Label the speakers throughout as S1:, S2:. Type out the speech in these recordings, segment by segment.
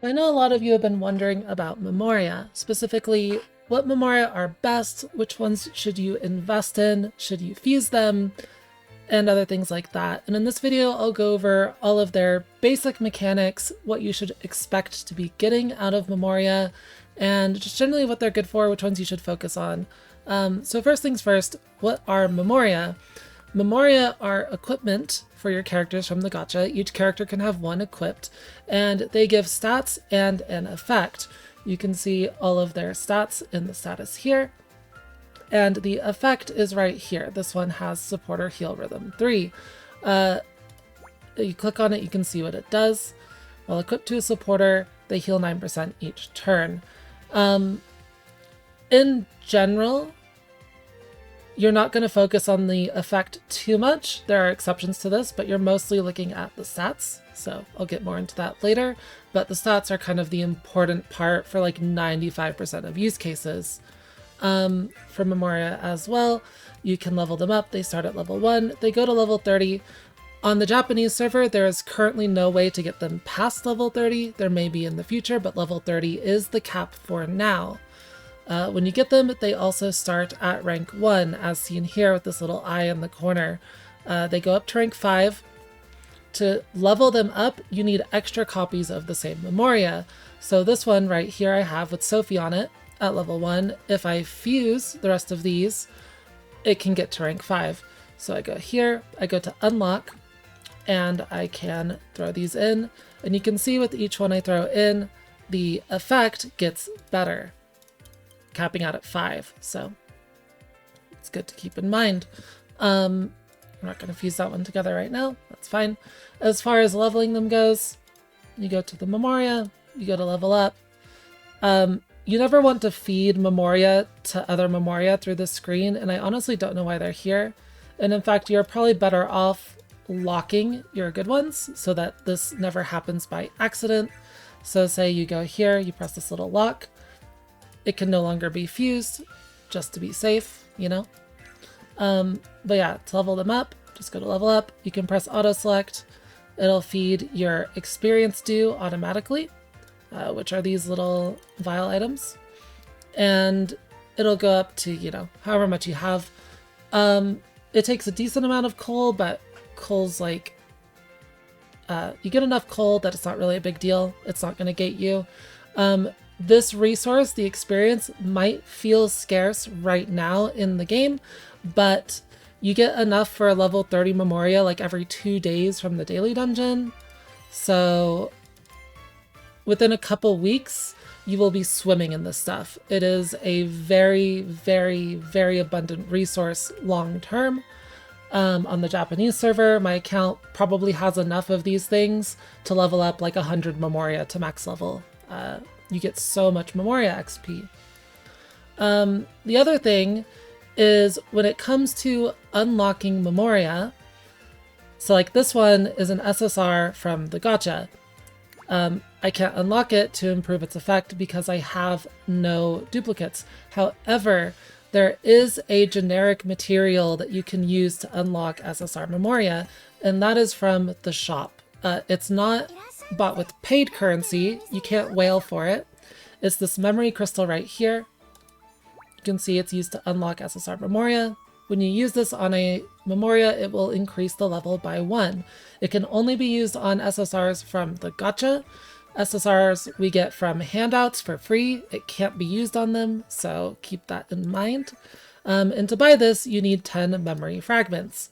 S1: I know a lot of you have been wondering about Memoria, specifically what Memoria are best, which ones should you invest in, should you fuse them, and other things like that. And in this video, I'll go over all of their basic mechanics, what you should expect to be getting out of Memoria, and just generally what they're good for, which ones you should focus on. So first things first, what are Memoria? Memoria are equipment for your characters from the gacha. Each character can have one equipped, and they give stats and an effect. You can see all of their stats in the status here, and the effect is right here. This one has supporter heal rhythm 3. You click on it, you can see what it does. While equipped to a supporter, they heal 9% each turn. In general, you're not going to focus on the effect too much. There are exceptions to this, but you're mostly looking at the stats. So I'll get more into that later. But the stats are kind of the important part for like 95% of use cases. For Memoria as well, you can level them up. They start at level 1. They go to level 30. On the Japanese server, there is currently no way to get them past level 30. There may be in the future, but level 30 is the cap for now. When you get them, they also start at rank 1, as seen here with this little eye in the corner. They go up to rank 5. To level them up, you need extra copies of the same Memoria. So this one right here I have with Sophie on it at level 1. If I fuse the rest of these, it can get to rank 5. So I go here, I go to unlock, and I can throw these in. And you can see with each one I throw in, the effect gets better, capping out at 5, so it's good to keep in mind. I'm not going to fuse that one together right now, that's fine. As far as leveling them goes, you go to the Memoria, you go to level up. You never want to feed Memoria to other Memoria through the screen, and I honestly don't know why they're here. And in fact, you're probably better off locking your good ones so that this never happens by accident. So say you go here, you press this little lock, it can no longer be fused, just to be safe, you know? But yeah, to level them up, just go to level up. You can press auto select. It'll feed your experience due automatically, which are these little vial items. And it'll go up to, you know, however much you have. It takes a decent amount of coal, but coal's like, you get enough coal that it's not really a big deal. It's not going to gate you. This resource, the experience, might feel scarce right now in the game, but you get enough for a level 30 Memoria like every 2 days from the daily dungeon. So within a couple weeks, you will be swimming in this stuff. It is a very, very, very abundant resource long term. On the Japanese server, my account probably has enough of these things to level up like 100 Memoria to max level. You get so much Memoria XP. The other thing is when it comes to unlocking Memoria, so like this one is an SSR from the gacha. I can't unlock it to improve its effect because I have no duplicates. However, there is a generic material that you can use to unlock SSR Memoria, and that is from the shop. It's not bought with paid currency. You can't whale for it. It's this memory crystal right here. You can see it's used to unlock SSR Memoria. When you use this on a Memoria, it will increase the level by 1. It can only be used on SSRs from the gacha. SSRs we get from handouts for free. It can't be used on them, so keep that in mind. And to buy this, you need 10 memory fragments.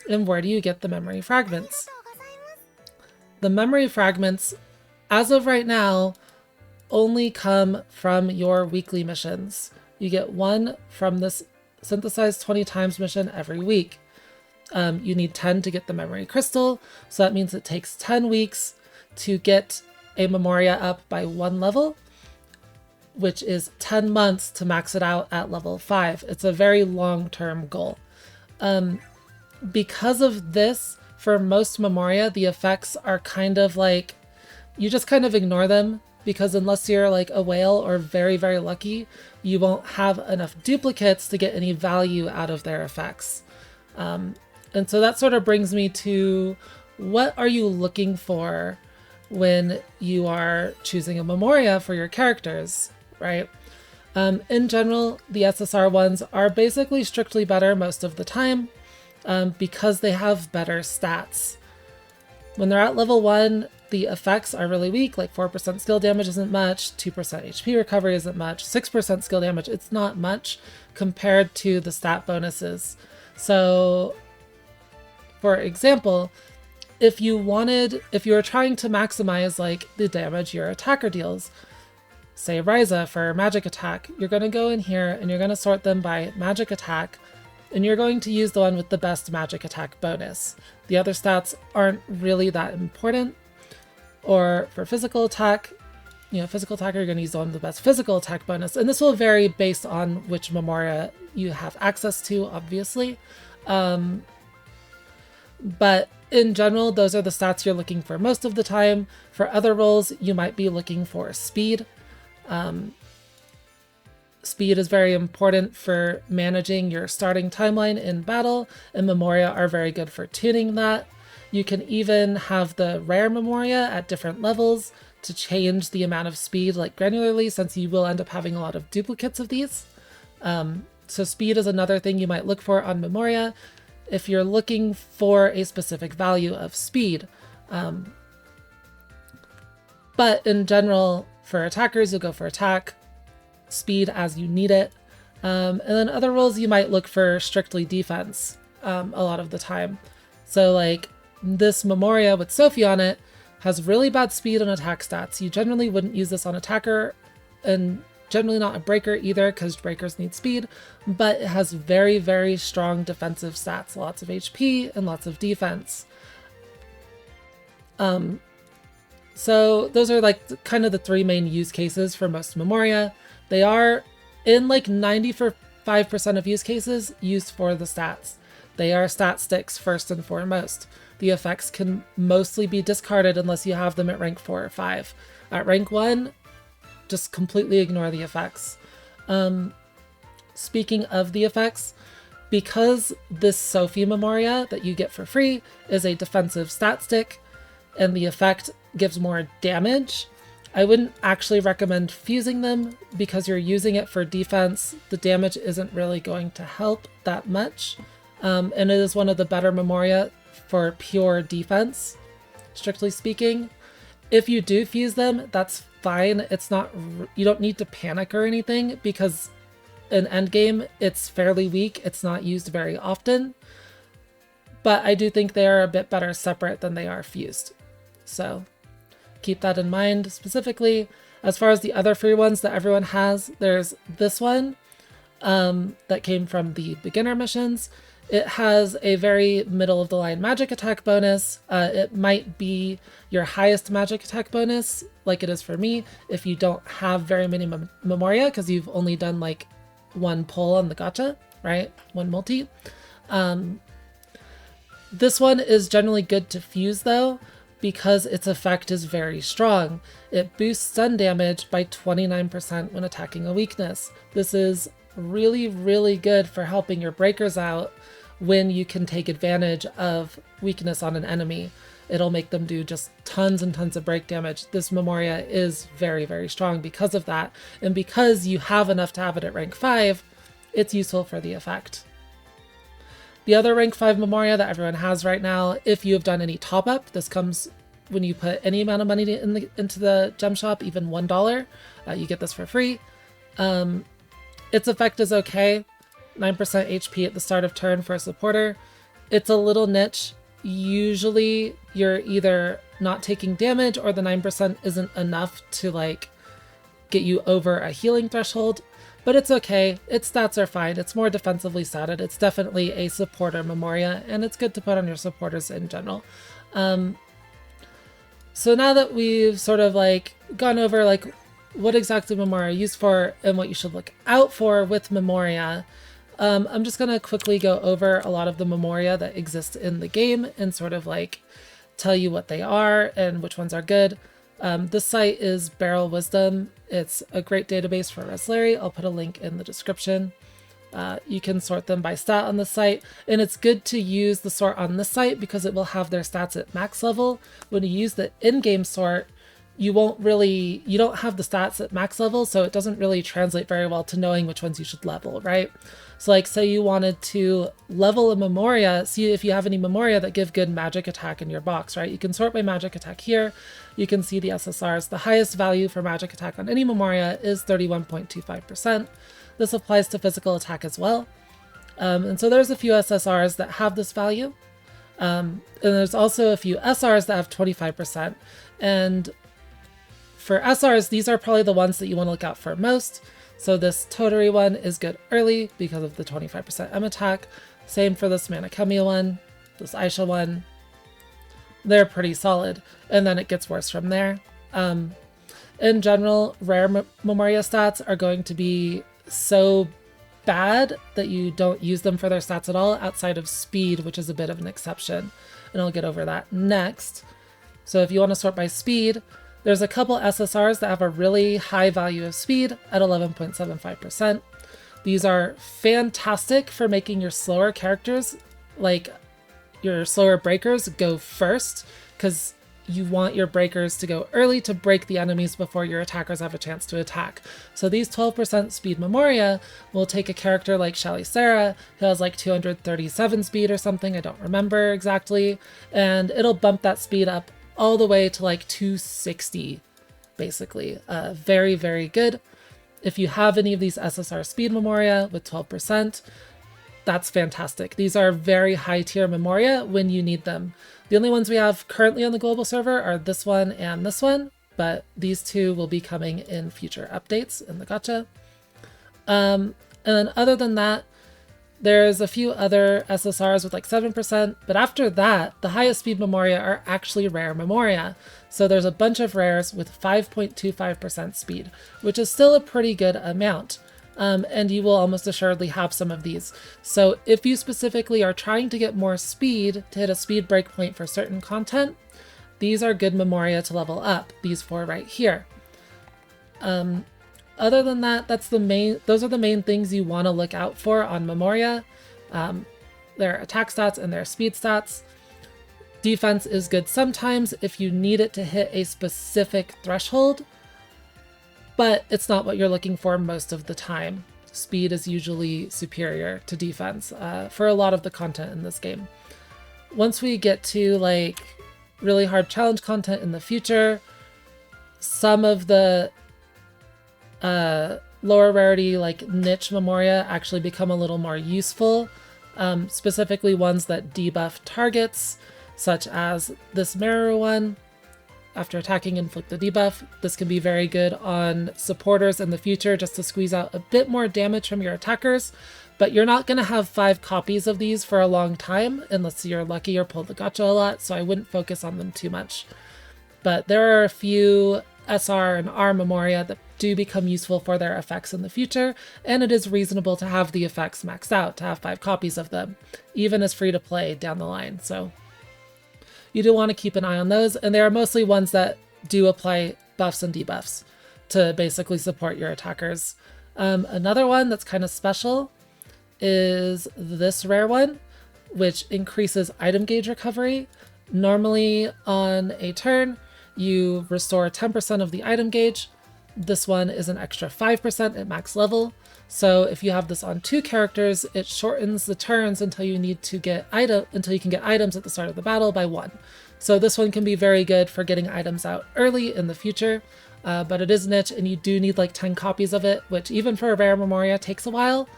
S1: And where do you get the memory fragments? The memory fragments, as of right now, only come from your weekly missions. You get one from this synthesize 20 times mission every week. You need 10 to get the memory crystal, so that means it takes 10 weeks to get a Memoria up by 1 level, which is 10 months to max it out at level 5. It's a very long-term goal. Because of this, for most Memoria, the effects are kind of like, you just kind of ignore them, because unless you're like a whale or very, very lucky, you won't have enough duplicates to get any value out of their effects. And so that sort of brings me to, what are you looking for when you are choosing a Memoria for your characters, right? In general, the SSR ones are basically strictly better most of the time because they have better stats. When they're at level 1, the effects are really weak, like 4% skill damage isn't much, 2% HP recovery isn't much, 6% skill damage, it's not much compared to the stat bonuses. So, for example, if you were trying to maximize like the damage your attacker deals, say Ryza for magic attack, you're going to go in here and you're going to sort them by magic attack, and you're going to use the one with the best magic attack bonus. The other stats aren't really that important. Or for physical attack, physical attacker, you're going to use the one with the best physical attack bonus. And this will vary based on which Memoria you have access to, obviously. But in general, those are the stats you're looking for most of the time. For other roles, you might be looking for speed. Speed is very important for managing your starting timeline in battle, and Memoria are very good for tuning that. You can even have the rare Memoria at different levels to change the amount of speed like granularly, since you will end up having a lot of duplicates of these. So speed is another thing you might look for on Memoria if you're looking for a specific value of speed. But in general, for attackers, you'll go for attack, speed as you need it. And then other roles you might look for strictly defense a lot of the time. So like this Memoria with Sophie on it has really bad speed and attack stats. You generally wouldn't use this on attacker, and generally not a breaker either, because breakers need speed, but it has very, very strong defensive stats, lots of HP and lots of defense. So those are like kind of the three main use cases for most Memoria. They are, in like 95% of use cases, used for the stats. They are stat sticks first and foremost. The effects can mostly be discarded unless you have them at rank 4 or 5. At rank 1, just completely ignore the effects. Speaking of the effects, because this Sophie Memoria that you get for free is a defensive stat stick, and the effect gives more damage, I wouldn't actually recommend fusing them because you're using it for defense. The damage isn't really going to help that much. And it is one of the better Memoria for pure defense, strictly speaking. If you do fuse them, that's fine. It's not, you don't need to panic or anything because in endgame, it's fairly weak. It's not used very often, but I do think they are a bit better separate than they are fused. So keep that in mind specifically. As far as the other free ones that everyone has, there's this one that came from the beginner missions. It has a very middle of the line magic attack bonus. It might be your highest magic attack bonus, like it is for me, if you don't have very many Memoria, because you've only done like one pull on the gacha, right? One multi. This one is generally good to fuse though, because its effect is very strong. It boosts stun damage by 29% when attacking a weakness. This is really, really good for helping your breakers out when you can take advantage of weakness on an enemy. It'll make them do just tons and tons of break damage. This Memoria is very, very strong because of that. And because you have enough to have it at rank 5, it's useful for the effect. The other rank 5 Memoria that everyone has right now, if you have done any top up, this comes when you put any amount of money into the gem shop, even $1, you get this for free. Its effect is okay. 9% HP at the start of turn for a supporter. It's a little niche. Usually you're either not taking damage or the 9% isn't enough to like get you over a healing threshold, but it's okay. Its stats are fine. It's more defensively statted. It's definitely a supporter Memoria, and it's good to put on your supporters in general. So now that we've sort of like gone over like what exactly Memoria are used for and what you should look out for with Memoria, I'm just going to quickly go over a lot of the Memoria that exist in the game and sort of like tell you what they are and which ones are good. This site is Barrel Wisdom. It's a great database for Resleri. I'll put a link in the description. You can sort them by stat on the site, and it's good to use the sort on the site because it will have their stats at max level. When you use the in-game sort, you don't have the stats at max level, so it doesn't really translate very well to knowing which ones you should level, right? So like, say you wanted to level a Memoria, see if you have any Memoria that give good magic attack in your box, right? You can sort by magic attack here. You can see the SSRs. The highest value for magic attack on any Memoria is 31.25%. This applies to physical attack as well. And so there's a few SSRs that have this value. And there's also a few SRs that have 25%. And for SRs, these are probably the ones that you want to look out for most. So this Toturi one is good early because of the 25% M attack. Same for this Manakemi one, this Aisha one. They're pretty solid. And then it gets worse from there. In general, rare Memoria stats are going to be so bad that you don't use them for their stats at all, outside of speed, which is a bit of an exception. And I'll get over that next. So if you want to sort by speed, there's a couple SSRs that have a really high value of speed at 11.75%. These are fantastic for making your slower characters, like your slower breakers, go first, because you want your breakers to go early to break the enemies before your attackers have a chance to attack. So these 12% speed Memoria will take a character like Shelly Sarah, who has like 237 speed or something, I don't remember exactly, and it'll bump that speed up all the way to like 260, basically. Very, very good. If you have any of these SSR speed Memoria with 12%, that's fantastic. These are very high tier Memoria when you need them. The only ones we have currently on the global server are this one and this one, but these two will be coming in future updates in the gacha. And then other than that, there's a few other SSRs with like 7%, but after that, the highest speed Memoria are actually rare Memoria. So there's a bunch of rares with 5.25% speed, which is still a pretty good amount. And you will almost assuredly have some of these. So if you specifically are trying to get more speed to hit a speed breakpoint for certain content, these are good Memoria to level up, these four right here. Other than that, those are the main things you want to look out for on Memoria. Their attack stats and their speed stats. Defense is good sometimes if you need it to hit a specific threshold, but it's not what you're looking for most of the time. Speed is usually superior to defense for a lot of the content in this game. Once we get to like really hard challenge content in the future, some of the lower rarity like niche Memoria actually become a little more useful, specifically ones that debuff targets, such as this Memoria one. After attacking, inflict the debuff. This can be very good on supporters in the future just to squeeze out a bit more damage from your attackers, but you're not going to have 5 copies of these for a long time unless you're lucky or pull the gacha a lot, so I wouldn't focus on them too much. But there are a few SR and R Memoria that do become useful for their effects in the future, and it is reasonable to have the effects maxed out, to have 5 copies of them, even as free to play down the line. So you do want to keep an eye on those, and they are mostly ones that do apply buffs and debuffs to basically support your attackers. Another one that's kind of special is this rare one, which increases item gauge recovery. Normally on a turn, you restore 10% of the item gauge. This one is an extra 5% at max level. So if you have this on 2 characters, it shortens the turns until you can get items at the start of the battle by 1. So this one can be very good for getting items out early in the future, but it is niche and you do need like 10 copies of it, which even for a rare Memoria takes a while,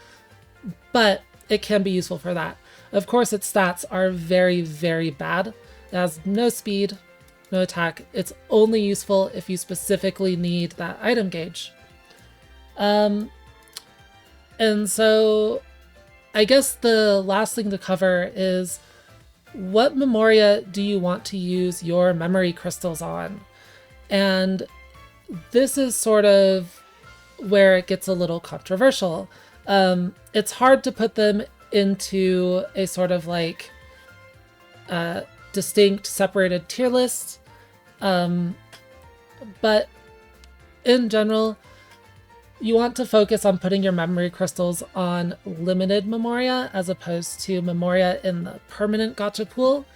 S1: but it can be useful for that. Of course, its stats are very, very bad. It has no speed, no attack. It's only useful if you specifically need that item gauge. And so I guess the last thing to cover is, what Memoria do you want to use your memory crystals on? And this is sort of where it gets a little controversial. It's hard to put them into a sort of like distinct separated tier list. But in general, You want to focus on putting your memory crystals on limited Memoria as opposed to Memoria in the permanent gacha pool.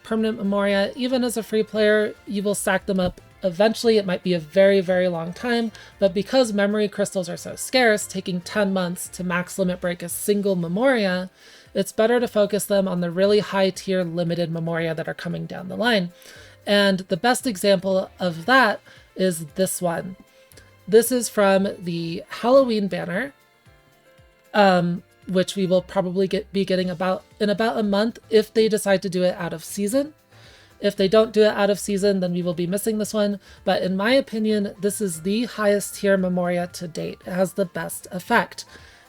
S1: Permanent Memoria, even as a free player, you will stack them up eventually. It might be a very, very long time, but because memory crystals are so scarce, taking 10 months to max limit break a single Memoria, it's better to focus them on the really high tier limited Memoria that are coming down the line. And the best example of that is this one. This is from the Halloween banner, which we will probably be getting in about a month if they decide to do it out of season. If they don't do it out of season, then we will be missing this one. But in my opinion, this is the highest tier Memoria to date. It has the best effect.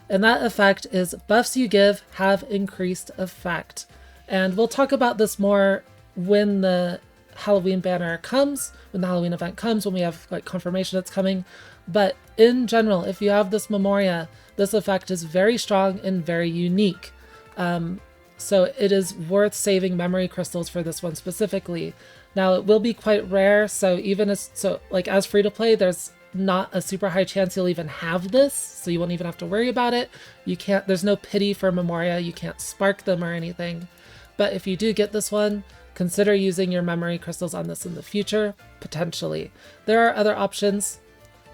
S1: And that effect is buffs you give have increased effect. And we'll talk about this more when the Halloween banner comes, when the Halloween event comes, when we have like confirmation it's coming. But in general, if you have this Memoria, this effect is very strong and very unique. So it is worth saving memory crystals for this one specifically. Now it will be quite rare, so even as free to play, there's not a super high chance you'll even have this, so you won't even have to worry about it. There's no pity for Memoria, you can't spark them or anything. But if you do get this one, consider using your memory crystals on this in the future, potentially. There are other options.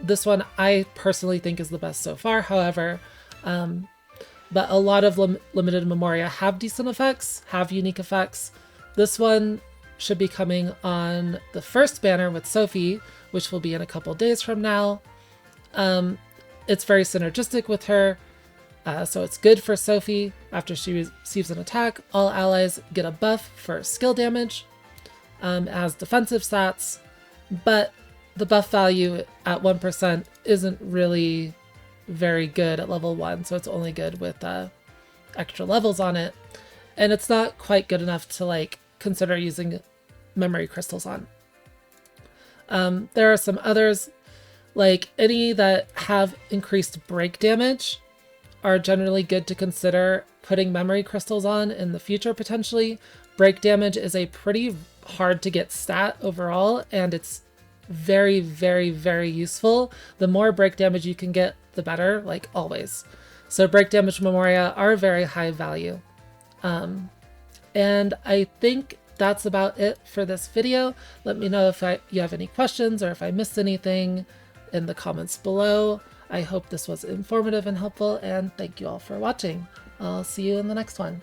S1: This one I personally think is the best so far, however, but a lot of limited Memoria have decent effects, have unique effects. This one should be coming on the first banner with Sophie, which will be in a couple days from now. It's very synergistic with her, so it's good for Sophie. After she receives an attack, all allies get a buff for skill damage as defensive stats, but the buff value at 1% isn't really very good at level 1, so it's only good with extra levels on it, and it's not quite good enough to consider using memory crystals on. There are some others, like any that have increased break damage are generally good to consider putting memory crystals on in the future potentially. Break damage is a pretty hard to get stat overall, and it's very, very, very useful. The more break damage you can get, the better, like always. So break damage Memoria are very high value. And I think that's about it for this video. Let me know if you have any questions or if I missed anything in the comments below. I hope this was informative and helpful, and thank you all for watching. I'll see you in the next one.